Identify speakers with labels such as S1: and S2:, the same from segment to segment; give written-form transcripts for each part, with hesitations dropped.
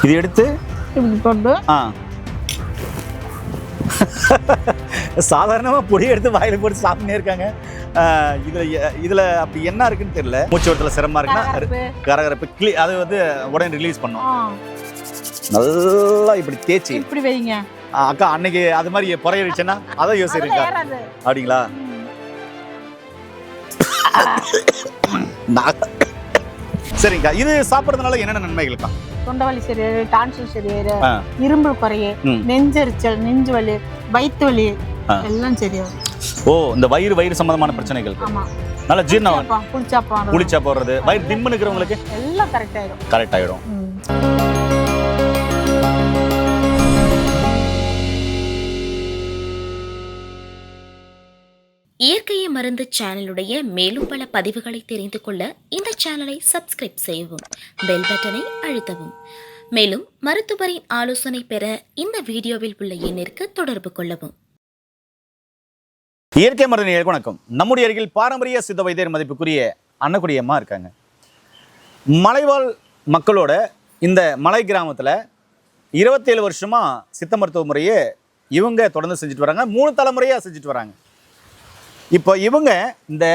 S1: இது எடுத்து
S2: இப்படி போட்டு
S1: சாதாரணமாக பொடி எடுத்து வாயில போட்டு சாப்பிட்டுனே இருக்காங்க. இதில் அப்படி என்ன இருக்குன்னு தெரியல. மூச்சு வரத்துல சிரமமாக இருக்குன்னா கரகரப்பு அது வந்து உடனே ரிலீஸ் பண்ணும். நல்லா இப்படி தேய்ச்சி
S2: இப்படி வைங்க
S1: அக்கா. அன்னைக்கு அது மாதிரி புறையிருச்சுன்னா அதை யோசிச்சிருக்கா அப்படிங்களா? சரிங்கக்கா. இது சாப்பிட்றதுனால என்னென்ன நன்மைகள்க்கா?
S2: தொண்டவலி சரியாயிரு, டான்சில் சரியாயிரு, இரும்பல் குறையே, நெஞ்செரிச்சல், நெஞ்சு வலி, வயிற்று வலி எல்லாம் சரியாகும்.
S1: ஓ, இந்த வயிறு சம்பந்தமான பிரச்சனைகள் நல்ல ஜீரணம், குளிச்சா போடுறது, வயிறு திம்முன்னு இருக்கிறவங்களுக்கு
S2: எல்லாம் கரெக்ட் ஆயிடும்.
S3: இயற்கையை மருந்து சேனலுடைய மேலும் பல பதிவுகளை தெரிந்து கொள்ள இந்த சேனலை சப்ஸ்கிரைப் செய்யவும், பெல் பட்டனை அழுத்தவும். மேலும் மருத்துவரின் ஆலோசனை பெற இந்த வீடியோவில் உள்ள எண்ணிற்கு தொடர்பு கொள்ளவும்.
S1: இயற்கை மருந்து நேயர்களுக்கு வணக்கம். நம்முடைய அருகில் பாரம்பரிய சித்த வைத்தியர் மதிப்புக்குரிய அன்னக்குடி அம்மா இருக்காங்க. மலைவாழ் மக்களோட இந்த மலை கிராமத்தில் 27 வருஷமா சித்த மருத்துவ முறையை இவங்க தொடர்ந்து செஞ்சுட்டு வராங்க. 3 தலைமுறையாக செஞ்சுட்டு வராங்க. இப்போ இவங்க இந்த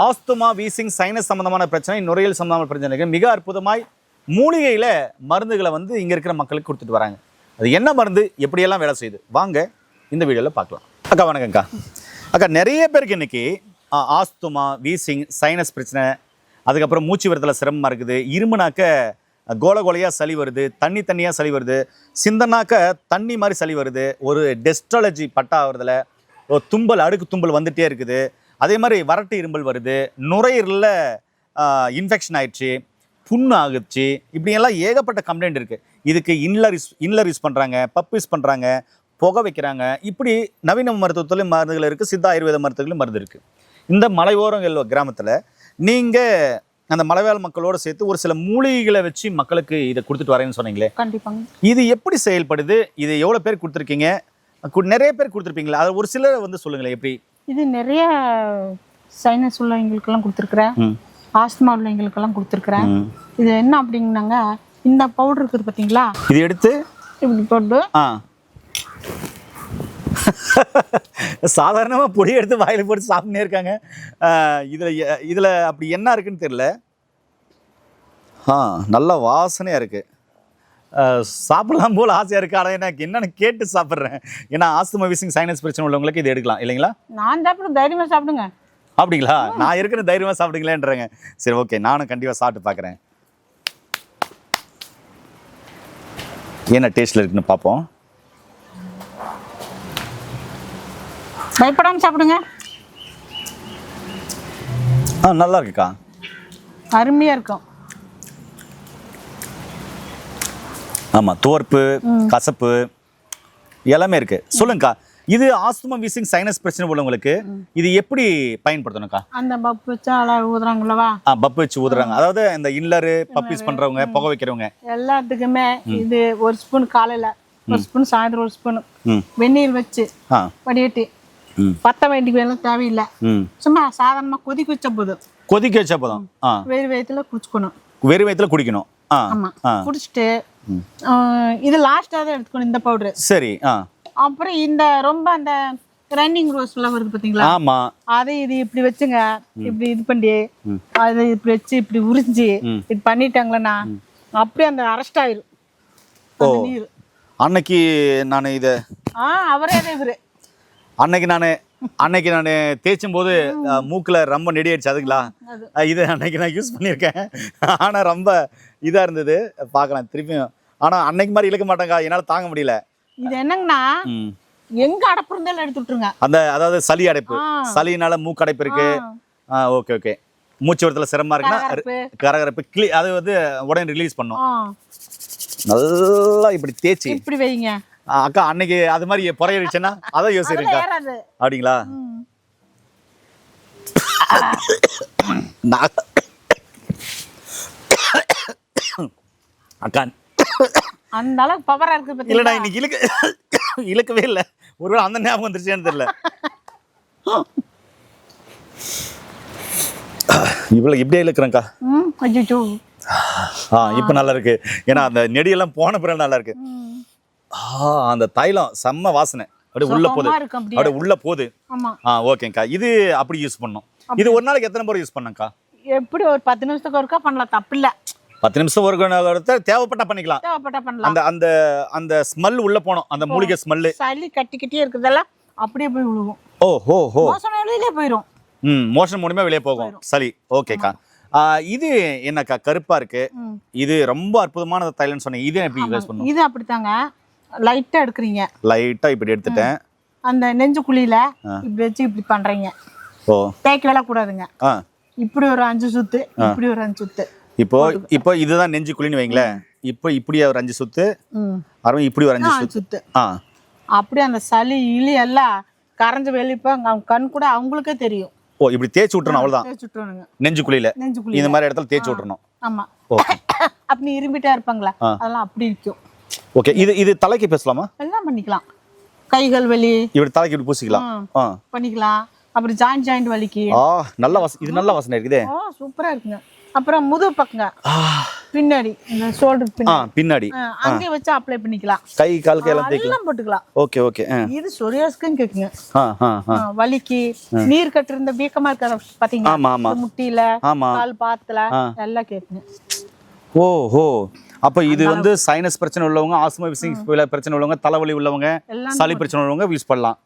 S1: ஆஸ்துமா, வீசிங், சைனஸ் சம்பந்தமான பிரச்சனை, நுரையீரல் சம்பந்தமான பிரச்சனைக்கு மிக அற்புதமாய் மூலிகையில் மருந்துகளை வந்து இங்கே இருக்கிற மக்களுக்கு கொடுத்துட்டு வராங்க. அது என்ன மருந்து, எப்படியெல்லாம் வேலை செய்யுது, வாங்க இந்த வீடியோவில் பார்க்கலாம். அக்கா வணக்கம்க்கா. அக்கா, நிறைய பேருக்கு இன்னைக்கு ஆஸ்துமா, வீசிங், சைனஸ் பிரச்சனை, அதுக்கப்புறம் மூச்சு விரத்தில் சிரமமாக இருக்குது, இருமுனாக்க கோலையாக சளி வருது, தண்ணியாக சளி வருது, சிந்தனாக்க தண்ணி மாதிரி சளி வருது, ஒரு டெஸ்டாலஜி பட்டா ஆகுறதுல தும்பல், அடுக்கு தும்பல் வந்துகிட்டே இருக்குது, அதே மாதிரி வறட்டு இரும்பல் வருது, நுரையீரலில் இன்ஃபெக்ஷன் ஆயிடுச்சு, புண்ணு ஆகுச்சு, இப்படியெல்லாம் ஏகப்பட்ட கம்ப்ளைண்ட் இருக்குது. இதுக்கு இன்லர் யூஸ் பண்ணுறாங்க, பப் யூஸ் பண்ணுறாங்க, புகை வைக்கிறாங்க. இப்படி நவீன மருத்துவத்திலும் மருந்துகள் இருக்குது, சித்தா ஆயுர்வேத மருத்துவத்திலும் மருந்து இருக்குது. இந்த மலையோரங்கள் கிராமத்தில் நீங்கள் அந்த மலைவாழ் மக்களோடு சேர்த்து ஒரு சில மூலிகைகளை வச்சு மக்களுக்கு இதை கொடுத்துட்டு வரேன்னு சொன்னீங்களே,
S2: கண்டிப்பாங்க.
S1: இது எப்படி செயல்படுது? இது எவ்வளோ பேர் கொடுத்துருக்கீங்க? நிறைய பேர் கொடுத்துருப்பீங்களா? அது ஒரு சிலரை வந்து சொல்லுங்களேன். எப்படி
S2: இது நிறைய சைனஸ் உள்ளவங்களுக்கெல்லாம் கொடுத்துருக்குறேன், ஆஸ்துமா உள்ளவங்களுக்கெல்லாம் கொடுத்துருக்குறேன். இது என்ன அப்படின்னாங்க, இந்த பவுடர் இருக்குது பார்த்தீங்களா,
S1: இது எடுத்து
S2: இப்படி போட்டு
S1: சாதாரணமாக பொடி எடுத்து வாயில போட்டு சாப்பிட்டுனே இருக்காங்க. இதில் அப்படி என்ன இருக்குன்னு தெரியல. நல்ல வாசனையாக இருக்குது, சாப்பிடலாம் போல் ஆசையாக இருக்குது. ஆனால் எனக்கு என்னென்னு கேட்டு சாப்பிட்றேன். ஏன்னா ஆஸ்துமா, வீசிங், சைனஸ் பிரச்சனை உள்ளவங்களுக்கு இது எடுக்கலாம் இல்லைங்களா?
S2: நான் சாப்பிட தைரியமாக சாப்பிடுங்க.
S1: அப்படிங்களா? நான் இருக்கிற தைரியமாக சாப்பிடுங்களேன்றேங்க. சரி, ஓகே, நானும் கண்டிப்பாக சாப்பிட்டு பார்க்குறேன். என்ன டேஸ்ட்டில் இருக்குன்னு பார்ப்போம்.
S2: பயப்படாமல் சாப்பிடுங்க.
S1: நல்லா இருக்குக்கா,
S2: அருமையாக இருக்கும்.
S1: ஆமாம், துவர்ப்பு, கசப்பு எல்லாமே இருக்குது. சொல்லுங்கக்கா, இது ஆஸ்துமா, வீசிங், சைனஸ் பிரச்சனை உள்ளவங்களுக்கு இது எப்படி பயன்படுத்தணும்க்கா?
S2: அந்த பப்பு வச்சு அழகாக ஊதுறாங்களவா?
S1: பப்பு வச்சு ஊதுறாங்க, அதாவது இந்த இன்னரு பப்பீஸ் பண்ணுறவங்க, புகை வைக்கிறவங்க
S2: எல்லாத்துக்குமே இது ஒரு ஸ்பூன் காலையில், ஒரு ஸ்பூன் சாயந்தரம், ஒரு ஸ்பூன் வெந்நீர் வச்சு வடிகட்டி பத்த வேண்டிக்கு வேலை தேவையில்லை. சும்மா சாதாரணமாக கொதிக்க வச்ச போதும் வெறும் வயிற்றுல குடிச்சுக்கணும்.
S1: வெறும் வயிற்றுல குடிக்கணும்.
S2: ஆமாம், குடிச்சிட்டு இது லாஸ்ட்டாக தான் எடுத்துக்கணும் இந்த பவுடரு.
S1: சரி.
S2: அப்புறம் இந்த ரொம்ப அந்த ரன்னிங் ரோஸ்லாம் வருது பார்த்தீங்களா?
S1: ஆமாம்,
S2: அதை இது இப்படி வச்சுங்க, இப்படி இது பண்ணி அதை இப்படி வச்சு இப்படி உறிஞ்சி இது பண்ணிட்டாங்களேண்ணா அப்படியே அந்த அரெஸ்ட் ஆயிரும்.
S1: ஓ, அன்னைக்கு நான் இதை
S2: அவரே இவரு
S1: அன்னைக்கு நான் தேய்ச்சும் போது மூக்கில் ரொம்ப நெடி ஆயிடுச்சு. அதுங்களா? இது அன்னைக்கு நான் யூஸ் பண்ணியிருக்கேன். ஆனால் ரொம்ப இதாக இருந்தது. பார்க்கலாம் திருப்பியும். ஆனால் அன்னைக்கு மாதிரி இழுக்க மாட்டேங்க, என்னால் தாங்க முடியல.
S2: இது என்னங்கன்னா, எங்க அடைப்பு இருந்தாலும் எடுத்து விட்டுருங்க.
S1: அதாவது சளி அடைப்பு, சளினால மூக்கு அடைப்பு இருக்கு. ஓகே, மூச்சு வரத்துல சிரமமா இருக்குன்னா கரகரப்பு அது வந்து உடனே ரிலீஸ் பண்ணும். நல்லா இப்படி தேய்ச்சி
S2: இப்படி வைங்க
S1: அக்கா. அன்னைக்கு அது மாதிரி புறையிருச்சுன்னா அதை யோசிச்சிருக்கா அப்படிங்களா? அக்கா
S2: அந்த அளவுக்கு பவரா இருக்கு.
S1: இல்லடா, இன்னைக்கு இழுக்கவே இல்லை. ஒருவேளை அந்த ஞாபகம் வந்துருச்சேன்னு தெரியல. இவ்வளவு இப்படியே இழுக்கிறேன்க்கா. இப்போ நல்லா இருக்கு. ஏன்னா அந்த நெடியெல்லாம் போன பிறகு நல்லா இருக்கு. அந்த தைலம் செம்ம வாசனை அப்படியே உள்ள போகுது. அப்படியே உள்ள போகுது. ஓகேங்கக்கா. இது அப்படி யூஸ் பண்ணோம். இது ஒரு நாளைக்கு எத்தனை முறை யூஸ் பண்ணங்கக்கா?
S2: எப்படி ஒரு 10 நிமிஷத்துக்கு ஒருக்கா பண்ணலாம், தப்பு இல்லை.
S1: 10 நிமிஷம் ஒரு தேவைப்பட்டா பண்ணிக்கலாம். அந்த அந்த அந்த ஸ்மெல் உள்ள போனோம், அந்த மூலிகை ஸ்மெல்.
S2: சளி கட்டிக்கிட்டே இருக்குதெல்லாம் அப்படியே போய் விழுவும். மோஷன் வெளியிலே போயிடும்.
S1: மோஷன் மூலமா வெளியே போகும் சளி. ஓகேக்கா. இது என்னக்கா கருப்பா இருக்கு? இது ரொம்ப அற்புதமான தைலம்னு சொன்னீங்க. இது எப்படி யூஸ் பண்ணும்?
S2: இது அப்படித்தாங்க, லைட்டா எடுக்கிறீங்க.
S1: லைட்டா இப்படி எடுத்துட்டேன்.
S2: அந்த நெஞ்சு குழியில இப்படி வச்சு இப்படி பண்றீங்க. தேய்க்க வேலை கூடாதுங்க. இப்படி ஒரு 5 சுத்து, இப்படி ஒரு 5 சுத்து. இப்போ
S1: இதுதான் நெஞ்சு குழின்னு வைங்களேன். இப்போ இப்படி ஒரு 5 சுத்து, இப்படி ஒரு 5 சுத்து.
S2: அப்படியே அந்த சளி இலி எல்லாம் கரைஞ்சு வெளிப்போ கண் கூட அவங்களுக்கே தெரியும்.
S1: இப்படி தேய்ச்சி விட்டுறணும். அவ்வளவுதான். நெஞ்சு குழியில இந்த மாதிரி இடத்துல தேய்ச்சி விட்டுறணும்.
S2: ஆமா. அப்படி இரும்பிட்டே இருப்பாங்களா, அதெல்லாம் அப்படி இருக்கும்.
S1: ஓகே. இது தலைக்கு பேசலாமா?
S2: எல்லாம் பண்ணிக்கலாம். கைகள் வலி
S1: இப்படி தலைக்கு இப்படி பூசிக்கலாம்
S2: பண்ணிக்கலாம். அப்புறம் ஜாயிண்ட் வலிக்கு
S1: நல்ல வாசனை. இது நல்ல வாசனை இருக்குதே.
S2: சூப்பரா இருக்குங்க. அப்புறம் முதுகு பக்கங்க பின்னாடி, இந்த ஷோல்டர்
S1: பின்னாடி
S2: அங்கே வச்சு அப்ளை பண்ணிக்கலாம்.
S1: கை காலுக்கு எல்லாம்
S2: போட்டுக்கலாம்.
S1: Okay okay. இது
S2: சொரியாஸ்க்குன்னு கேக்குங்க. வலிக்கு நீர் கட்டு இருந்த வீக்கமா இருக்காத பாத்தீங்களா, முட்டியில கால் பாத்துல எல்லாம் கேக்குங்க.
S1: ஓஹோ. அப்ப இது வந்து சைனஸ் பிரச்சனை உள்ளவங்க, ஆஸ்மா விசிங் பிரச்சனை உள்ளவங்க, தலைவலி உள்ளவங்க, சளி பிரச்சனை உள்ளவங்க யூஸ் பண்ணலாம்.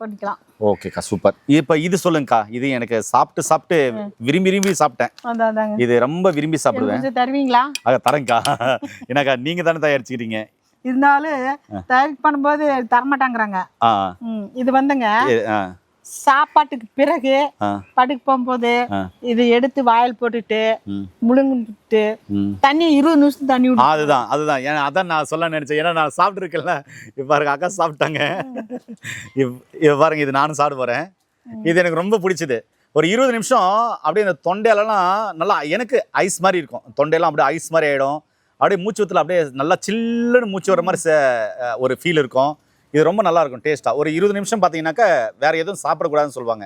S1: ஓகேக்கா, சூப்பர். இப்ப இது சொல்லுங்கக்கா. இது எனக்கு சாப்பிட்டு விரும்பி சாப்பிட்டேன். இது ரொம்ப விரும்பி சாப்பிடுவேன்.
S2: தருவீங்களா?
S1: தரேங்க்கா. என்னக்கா நீங்க தானே தயாரிச்சுக்கிறீங்க.
S2: இருந்தாலும் தயாரிப்பு பண்ணும்போது தரமாட்டாங்கிறாங்க. இது வந்துங்க சாப்பாட்டுக்கு பிறகு படுக்க போகும்போது இது எடுத்து வாயில் போட்டுட்டு முழுங்கிட்டு தண்ணி 20 நிமிஷம் தண்ணி விட்டு.
S1: அதுதான் அதான் நான் சொல்ல நினைச்சேன். ஏன்னா நான் சாப்பிட்டு இருக்கல. பாருங்க அக்கா சாப்பிட்டாங்க. பாருங்க இது நானும் சாப்பிட போறேன். இது எனக்கு ரொம்ப பிடிச்சது. ஒரு 20 நிமிஷம் அப்படியே இந்த தொண்டையிலலாம் நல்லா எனக்கு ஐஸ் மாதிரி இருக்கும். தொண்டையெல்லாம் அப்படியே ஐஸ் மாதிரி ஆயிடும். அப்படியே மூச்சு ஊத்துல அப்படியே நல்லா சில்லுன்னு மூச்சு வர மாதிரி ஒரு ஃபீல் இருக்கும். இது ரொம்ப நல்லா இருக்கும் டேஸ்டா. ஒரு 20 நிமிஷம் பார்த்தீங்கன்னாக்கா வேற எதுவும் சாப்பிடக்கூடாதுன்னு சொல்லுவாங்க.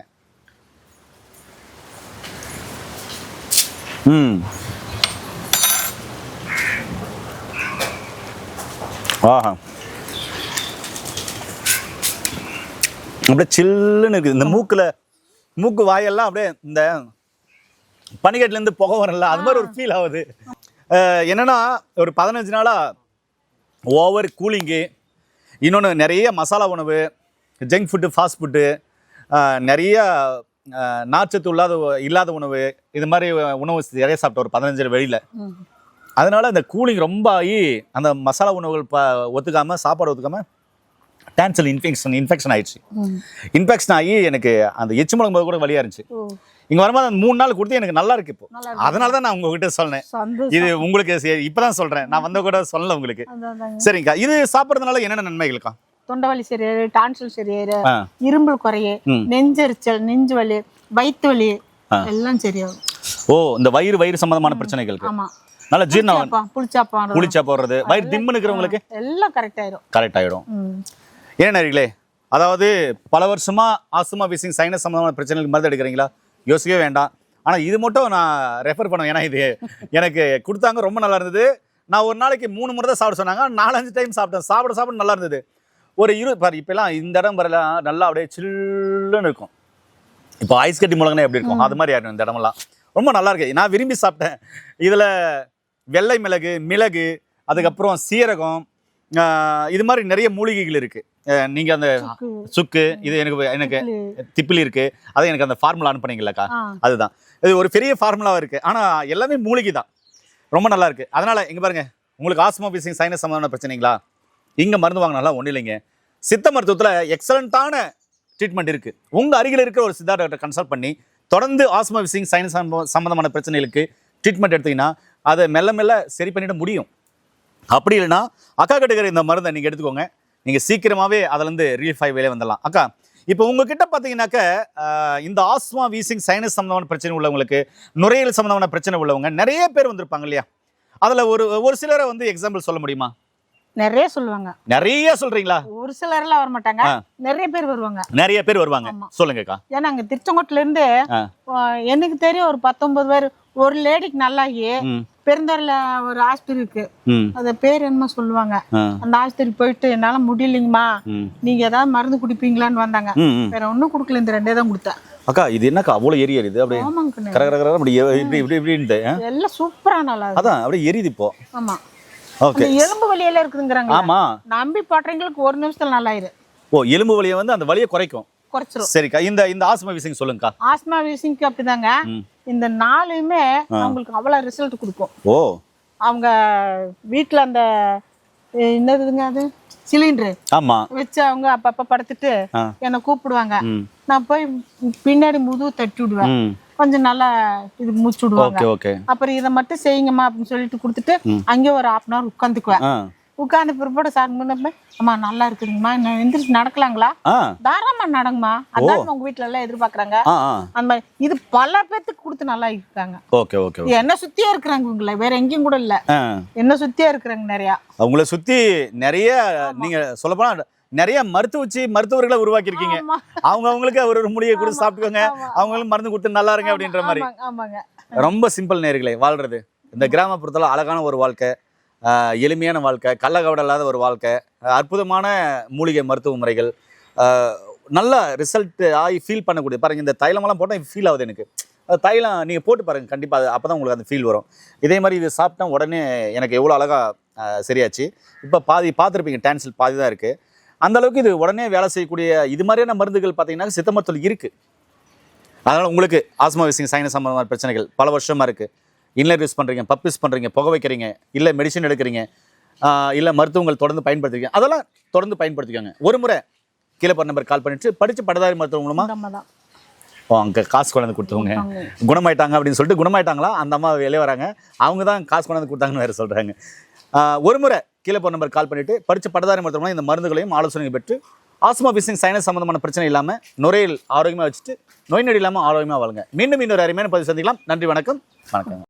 S1: ஆஹா, அப்படியே சில்லுன்னு இருக்குது. இந்த மூக்கு வாயெல்லாம் அப்படியே இந்த பனிக்கட்டிலேருந்து புகை வரல, அது மாதிரி ஒரு ஃபீல் ஆகுது. என்னன்னா ஒரு 15 நாளா ஓவர் கூலிங்கு, இன்னொன்று நிறைய மசாலா உணவு, ஜங்க் ஃபுட்டு, ஃபாஸ்ட் ஃபுட்டு, நிறைய நார்ச்சத்து இல்லாத உணவு, இது மாதிரி உணவு நிறைய சாப்பிட்டோம் ஒரு 15 வெளியில். அதனால இந்த கூலிங் ரொம்ப ஆகி அந்த மசாலா உணவுகள் ஒத்துக்காமல், சாப்பாடு ஒத்துக்காமல் டான்சில் இன்ஃபெக்ஷன் ஆயிடுச்சு. இன்ஃபெக்ஷன் ஆகி எனக்கு அந்த எச்சு முழங்கும் போது கூட வலியாக இருந்துச்சு. இங்கே வரும்போது அந்த 3 நாள் கொடுத்து எனக்கு நல்லா இருக்கு இப்போ. அதனால தான் நான் உங்ககிட்ட சொன்னேன். இது உங்களுக்கு இப்போதான் சொல்கிறேன், நான் வந்த கூட சொல்லலை உங்களுக்கு. சரிங்கக்கா. இது சாப்பிட்றதுனால என்னென்ன நன்மைகளுக்கா?
S2: தொண்டை வலி சரியாயிரு, டான்சில் சரியாயிரு, இரும்பல் குறைய, நெஞ்செரிச்சல், நெஞ்சு வலி, வயிற்று வலி எல்லாம் சரியாகும்.
S1: இந்த வயிறு சம்பந்தமான பிரச்சனைகளுக்கு நல்ல ஜீரணம், புளிச்சா போடுறது, வயிறு திம்முன்னு இருக்கிறவங்களுக்கு
S2: எல்லாம் கரெக்ட் ஆயிடும்.
S1: ஏன் நேயர்களே, அதாவது பல வருஷமா ஆஸ்துமா, வீசிங், சைனஸ் சம்பந்தமான பிரச்சனைகளுக்கு மருந்து எடுக்கிறீங்களா? யோசிக்கவே வேண்டாம். ஆனால் இது மட்டும் நான் ரெஃபர் பண்ணுவேன். ஏன்னா இது எனக்கு கொடுத்தாங்க, ரொம்ப நல்லா இருந்தது. நான் ஒரு நாளைக்கு 3 முறை தான் சாப்பிட சொன்னாங்க. 4-5 டைம் சாப்பிட்டேன். சாப்பிட நல்லா இருந்தது. ஒரு பாரு இப்போலாம் இந்த இடம் வரலாம் நல்லா அப்படியே சில்லுன்னு இருக்கும். இப்போ ஐஸ் கட்டி முழங்கினா எப்படி இருக்கும், அது மாதிரி ஆகிடும் இந்த இடமெல்லாம். ரொம்ப நல்லா இருக்கு. நான் விரும்பி சாப்பிட்டேன். இதில் வெள்ளை மிளகு, அதுக்கப்புறம் சீரகம், இது மாதிரி நிறைய மூலிகைகள் இருக்கு. நீங்க அந்த சுக்கு, இது எனக்கு திப்பிலி இருக்கு. அதை எனக்கு அந்த ஃபார்முலா அனுப்புனீங்கல்லக்கா, அதுதான். இது ஒரு பெரிய ஃபார்முலாவா இருக்கு. ஆனா எல்லாமே மூலிகை தான். ரொம்ப நல்லா இருக்கு. அதனால இங்க பாருங்க, உங்களுக்கு ஆஸ்மா, வீசிங், சைனஸ் சம்பந்தமான பிரச்சனைங்களா, இங்க மருந்து வாங்கினாலாம் ஒன்றும் இல்லைங்க. சித்த மருத்துவத்துல எக்ஸலண்டான ட்ரீட்மெண்ட் இருக்கு. உங்க அருகில் இருக்கிற ஒரு சித்தா டாக்டர் கன்சல்ட் பண்ணி தொடர்ந்து ஆஸ்மா, வீசிங், சைனஸ் சம்பந்தமான பிரச்சனைகளுக்கு ட்ரீட்மெண்ட் எடுத்தீங்கன்னா அதை மெல்ல சரி பண்ணிட முடியும். அப்படி இல்லைன்னா அக்கா கிட்ட இந்த மருந்தை நீங்கள் எடுத்துக்கோங்க. நீங்கள் சீக்கிரமாகவே அதுலேருந்து ரிலீஃப் ஆகி வெளியே வந்துடலாம். அக்கா, இப்போ உங்ககிட்ட பார்த்தீங்கன்னாக்க இந்த ஆஸ்மா, வீசிங், சைனஸ் சம்பந்தமான பிரச்சனை உள்ளவங்களுக்கு, நுரையீரல் சம்பந்தமான பிரச்சனை உள்ளவங்க நிறைய பேர் வந்திருப்பாங்க இல்லையா? அதில் ஒரு சிலரை வந்து எக்ஸாம்பிள் சொல்ல முடியுமா?
S2: நிறைய சொல்லுவாங்க.
S1: நிறைய சொல்றீங்களா?
S2: ஒரு சிலர்லாம் வர மாட்டாங்க, நிறைய பேர் வருவாங்க.
S1: சொல்லுங்கக்கா.
S2: ஏன்னா அங்க திருச்செங்கோட்டுல இருந்து எனக்கு தெரியும் ஒரு 19 பேர். ஒரு லேடிக்கு நல்லாகி பெருந்தாரில் ஒரு ஆஸ்பத்திரி இருக்கு,
S1: ம்
S2: அது பேர் என்னமோ சொல்லுவாங்க.
S1: ஆ
S2: அந்த ஆஸ்பத்திரி போயிட்டு என்னால முடியலைங்கம்மா,
S1: ம்
S2: நீங்க ஏதாவது மருந்து குடிப்பீங்களான்னு வந்தாங்க.
S1: ம் ம்.
S2: வேற ஒன்றும் கொடுக்கல, இந்த 2 தான் கொடுத்தேன்.
S1: அக்கா இது என்னக்கா அவ்வளோ எரியுது அப்படியே
S2: ஆமாங்கண்ணே,
S1: கர கர கர அப்படி இப்படி இப்படி இப்படின்ட்டு
S2: எல்லாம் சூப்பரா நல்லா இருக்கு.
S1: அதான் அப்படியே எரியுது இப்போ.
S2: ஆமா,
S1: ஓகே.
S2: அந்த எலும்பு வலியெல்லாம் இருக்குதுங்கிறாங்க.
S1: ஆமா.
S2: நம்பி போடுறவங்களுக்கு 1 நிமிஷத்துல நல்லாயிரு.
S1: ஓ எலும்பு வலியை வந்து அந்த வலியை குறைக்கும்.
S2: குறைச்சிரும்.
S1: சரிக்கா. இந்த ஆஸ்மா வீசிங் சொல்லுங்கக்கா.
S2: ஆஸ்மா வீசிங்க்கு அப்படிதாங்க.
S1: ம்.
S2: இந்த 4மே அவங்களுக்கு அவ்வளவு ரிசல்ட் கொடுக்கும்.
S1: ஓ
S2: அவங்க வீட்டுல அந்த என்னதுங்க அது சிலிண்டரு
S1: ஆமா
S2: வச்சு அவங்க அப்பப்ப படுத்துட்டு
S1: ஆ.
S2: என்னை கூப்பிடுவாங்க.
S1: ம்
S2: நான் போய் பின்னாடி முதுகு தட்டி விடுவேன்,
S1: ம்
S2: கொஞ்சம் நல்லா இது மூச்சு விடுவாங்க.
S1: Okay okay.
S2: அப்புறம் இதை மட்டும் செய்யுங்கம்மா அப்படின்னு சொல்லிட்டு கொடுத்துட்டு அங்கேயே ஒரு 1/2 hour உட்காந்துக்குவேன்.
S1: ஆ
S2: உட்காந்து பிற்பாடு சார் முன்ன அம்மா நல்லா இருக்குதுங்கம்மா, இன்னும் எந்திரிச்சு நடக்கலாங்களா?
S1: ஆ
S2: தாராளமா நடங்கம்மா, அதான் உங்க வீட்டுல எல்லாம் எதிர்பார்க்கறாங்க.
S1: ஆ ஆ
S2: அந்த மாதிரி இது பல பேத்துக்கு கொடுத்து நல்லா இருக்காங்க.
S1: Okay okay.
S2: இது என்ன சுத்தியே இருக்கிறாங்க உங்களை, வேற எங்கேயும் கூட இல்ல,
S1: ஆ
S2: என்ன சுத்தியே இருக்கிறாங்க நிறையா.
S1: அவங்கள சுத்தி நிறைய நீங்க சொல்லப்போனா நிறைய மருத்துவர்களை உருவாக்கி இருக்கீங்க.
S2: ஆமா.
S1: அவங்களுக்கு ஒரு முடியை கொடுத்து சாப்பிட்டுக்கோங்க, அவங்களும் மருந்து கொடுத்து நல்லா இருங்க அப்படின்ற மாதிரி.
S2: ஆமாங்க.
S1: ரொம்ப சிம்பிள் நேயர்களே வாழ்றது. இந்த கிராமப்புறத்தில் அழகான ஒரு வாழ்க்கை, எளிமையான வாழ்க்கை, கள்ளக்கவடம் இல்லாத ஒரு வாழ்க்கை, அற்புதமான மூலிகை மருத்துவ முறைகள், நல்ல ரிசல்ட் ஆகி ஃபீல் பண்ணக்கூடிய பாருங்க. இந்த தைலமெல்லாம் போட்டால் ஃபீல் ஆகுது எனக்கு. தைலம் நீங்கள் போட்டு பாருங்கள் கண்டிப்பாக, அப்போ தான் உங்களுக்கு அந்த ஃபீல் வரும். இதே மாதிரி இது சாப்பிட்டா உடனே எனக்கு எவ்வளோ அழகாக சரியாச்சு. இப்போ பாதி பார்த்துருப்பீங்க, டான்சில் பாதி தான் இருக்குது. அந்தளவுக்கு இது உடனே வேலை செய்யக்கூடிய இது மாதிரியான மருந்துகள் பார்த்தீங்கன்னா சித்த மருத்துவத்தில் இருக்குது. அதனால் உங்களுக்கு ஆஸ்மா வீசிங் சைனஸ் சம்பந்தமான பிரச்சனைகள் பல வருஷமாக இருக்குது, இன்லர் யூஸ் பண்ணுறீங்க, பப் யூஸ் பண்ணுறீங்க, புகை வைக்கிறீங்க, இல்லை மெடிசன் எடுக்கிறீங்க, இல்லை மருத்துவங்கள் தொடர்ந்து பயன்படுத்திருக்கீங்க, அதெல்லாம் தொடர்ந்து பயன்படுத்திக்கோங்க. ஒரு முறை கீழே போகிற நம்பர் கால் பண்ணிட்டு படித்து பட்டதாரி மருத்துவம் மூலமாக அங்கே காசு கொண்டாந்து கொடுத்தவங்க குணமாயிட்டாங்க அப்படின்னு சொல்லிட்டு குணமாயிட்டாங்களா அந்த அம்மா வெளியே வராங்க, அவங்க தான் காசு கொண்டாந்து கொடுத்தாங்கன்னு வேறு சொல்கிறாங்க. ஒரு முறை கீழே போகிற நம்பர் கால் பண்ணிவிட்டு படித்து பட்டதாரி மருத்துவம் இந்த மருந்துகளையும் ஆலோசனைகள் பெற்று ஆஸ்மா வீசிங் சைனஸ் சம்பந்தமான பிரச்சனை இல்லாமல் நுரையில் ஆரோக்கியமாக வச்சுட்டு நோய் நொடி இல்லாமல் ஆரோக்கியமாக வாழுங்க. மீண்டும் இன்னொரு அருமையான பதிவு சந்திக்கலாம். நன்றி, வணக்கம். வணக்கம்.